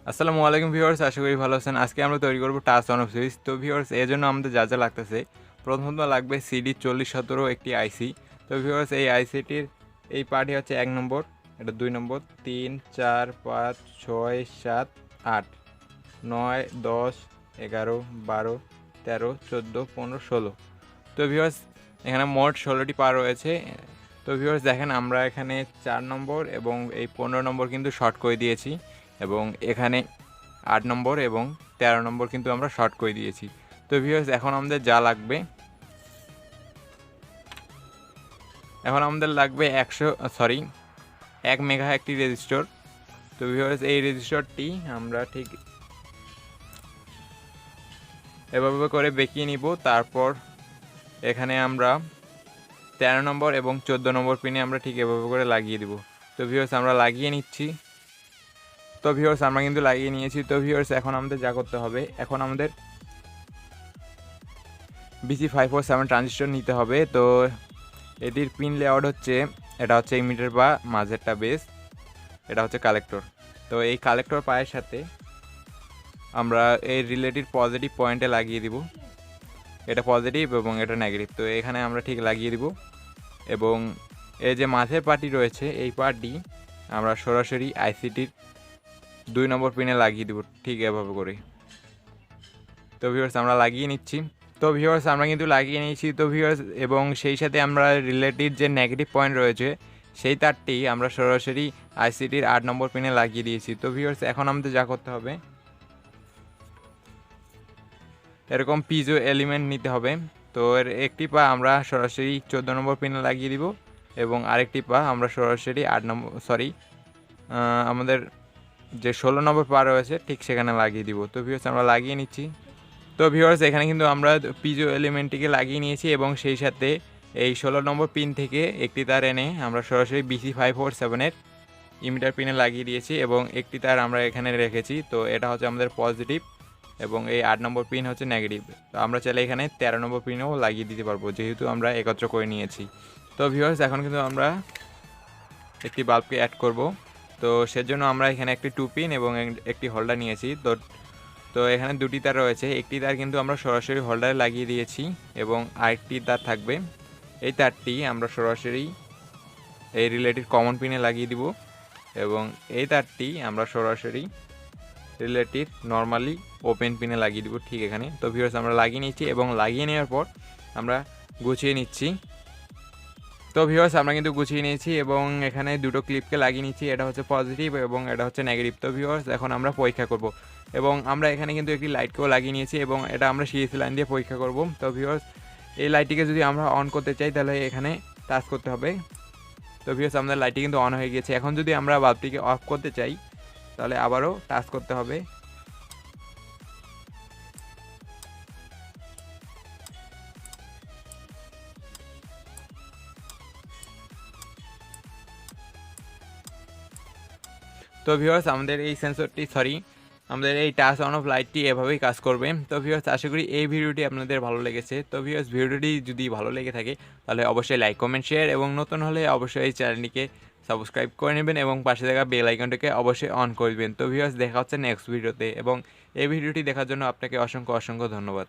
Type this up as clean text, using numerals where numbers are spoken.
আসসালামু আলাইকুম ভিউয়ার্স, আশা করি ভালো আছেন। আজকে আমরা তৈরি করব টাচ অন অফ সুইচ। তো ভিউয়ার্স, এর জন্য আমাদের যা যা লাগতেছে, প্রথমত লাগবে সিডি 4017 একটি আইসি। তো ভিউয়ার্স, এই আইসিটির এই পার্টই হচ্ছে 1 নম্বর, এটা 2 নম্বর, 3, 4, 5, 6, 7, 8, 9, 10, 11, 12, 13, 14, 15, 16। তো ভিউয়ার্স, এখানে মোট 16টি পার রয়েছে। তো ভিউয়ার্স দেখেন, আমরা এখানে 4 নম্বর এবং এই 15 নম্বর কিন্তু শর্ট করে দিয়েছি, এবং এখানে 8 নম্বর এবং 13 নম্বর কিন্তু আমরা শর্ট করে দিয়েছি। তো ভিউয়ার্স, এখন আমাদের যা লাগবে, এখন আমাদের লাগবে 1 মেগা একটি রেজিস্টর। তো ভিউয়ার্স, এই রেজিস্টরটি আমরা ঠিক এভাবে করে বেঁকিয়ে নিব। তারপর এখানে আমরা 13 নম্বর এবং 14 নম্বর পিনে আমরা ঠিক এভাবে করে লাগিয়ে দিব। তো ভিউয়ার্স, আমরা লাগিয়ে নিচ্ছি। তো ভিউয়ার্স, আমরা কিন্তু লাগিয়ে নিয়েছি। তো ভিউয়ার্স, এখন আমাদের যা করতে হবে, এখন আমাদের BC547 ট্রানজিস্টর নিতে হবে। তো এটির পিন লেআউট হচ্ছে, এটা হচ্ছে ইমিটার বা মাঝেরটা বেস, এটা হচ্ছে কালেক্টর। তো এই কালেক্টর পায়ের সাথে আমরা এই রিলেটিভ পজিটিভ পয়েন্টে লাগিয়ে দিব, এটা পজিটিভ এবং এটা নেগেটিভ। তো এখানে আমরা ঠিক লাগিয়ে দিব, এবং এই যে মাঝের পার্টি রয়েছে, এই পার্টটি আমরা সরাসরি আইসিটির 2 নম্বর পিনে লাগিয়ে দিব, ঠিক এভাবে করে। তো ভিউয়ার্স, আমরা লাগিয়ে নিচ্ছি। তো ভিউয়ার্স, আমরা কিন্তু লাগিয়ে নিয়েছি। তো ভিউয়ার্স, এবং সেই সাথে আমরা রিলেটিভ যে নেগেটিভ পয়েন্ট রয়েছে, সেই তারটি আমরা সরাসরি আইসিটির 8 নম্বর পিনে লাগিয়ে দিয়েছি। তো ভিউয়ার্স, এখন আমাদের যা করতে হবে, এরকম পিজো এলিমেন্ট নিতে হবে। তো এর একটি পা আমরা সরাসরি 14 নম্বর পিনে লাগিয়ে দিব, এবং আরেকটি পা আমরা সরাসরি আমাদের যে 16 নম্বর পা রয়েছে ঠিক সেখানে লাগিয়ে দিব। তো ভিউয়ার্স, আমরা লাগিয়ে নিচ্ছি। তো ভিউয়ার্স, এখানে কিন্তু আমরা পিজো এলিমেন্টটিকে লাগিয়ে নিয়েছি, এবং সেই সাথে এই 16 নম্বর পিন থেকে একটি তার এনে আমরা সরাসরি BC547 ইমিটার পিনে লাগিয়ে দিয়েছি, এবং একটি তার আমরা এখানে রেখেছি। তো এটা হচ্ছে আমাদের পজিটিভ, এবং এই 8 নম্বর পিন হচ্ছে নেগেটিভ। তো আমরা চাইলে এখানে 13 নম্বর পিনও লাগিয়ে দিতে পারবো, যেহেতু আমরা একত্র করে নিয়েছি। তো ভিউয়ার্স, এখন কিন্তু আমরা একটি বাল্বকে অ্যাড করব। তো সেজন্য আমরা এখানে একটি 2 পিন এবং একটি হোল্ডার নিয়েছি। তো এখানে দুটি তার রয়েছে, একটি তার কিন্তু আমরা সরাসরি হোল্ডারে লাগিয়ে দিয়েছি, এবং আরেকটি তার থাকবে। এই তারটি আমরা সরাসরি এই রিলেটিভ কমন পিনে লাগিয়ে দিব, এবং এই তারটি আমরা সরাসরি রিলেটিভ নর্মালি ওপেন পিনে লাগিয়ে দিব, ঠিক এখানে। তো ভিউয়ার্স, আমরা লাগিয়ে নিচ্ছি, এবং লাগিয়ে নেওয়ার পর আমরা গুছিয়ে নিচ্ছি। তো ভিউয়ার্স, আমরা কিন্তু গুছিয়ে নিয়েছি, এবং এখানে দুটো ক্লিপকে লাগিয়ে নিচ্ছি, এটা হচ্ছে পজিটিভ এবং এটা হচ্ছে নেগেটিভ। তো ভিউয়ার্স, এখন আমরা পরীক্ষা করব, এবং আমরা এখানে কিন্তু একটি লাইটকেও লাগিয়ে নিয়েছি, এবং এটা আমরা সিএসি লাইন দিয়ে পরীক্ষা করব। তো ভিউয়ার্স, এই লাইটটিকে যদি আমরা অন করতে চাই, তাহলে এখানে টাচ করতে হবে। তো ভিউয়ার্স, আমাদের লাইটটি কিন্তু অন হয়ে গিয়েছে। এখন যদি আমরা বাল্বটিকে অফ করতে চাই, তাহলে আবারও টাচ করতে হবে। তো ভিউয়ার্স, আমাদের এই টাচ অন অফ লাইটটি এভাবেই কাজ করবে। তো ভিউয়ার্স, আশা করি এই ভিডিওটি আপনাদের ভালো লেগেছে। তো ভিউয়ার্স, ভিডিওটি যদি ভালো লেগে থাকে, তাহলে অবশ্যই লাইক, কমেন্ট, শেয়ার, এবং নতুন হলে অবশ্যই এই চ্যানেলটিকে সাবস্ক্রাইব করে নেবেন, এবং পাশে থাকা বেল আইকনটিকে অবশ্যই অন করে দেবেন। তো ভিউয়ার্স, দেখা হচ্ছে নেক্সট ভিডিওতে, এবং এই ভিডিওটি দেখার জন্য আপনাকে অসংখ্য অসংখ্য ধন্যবাদ।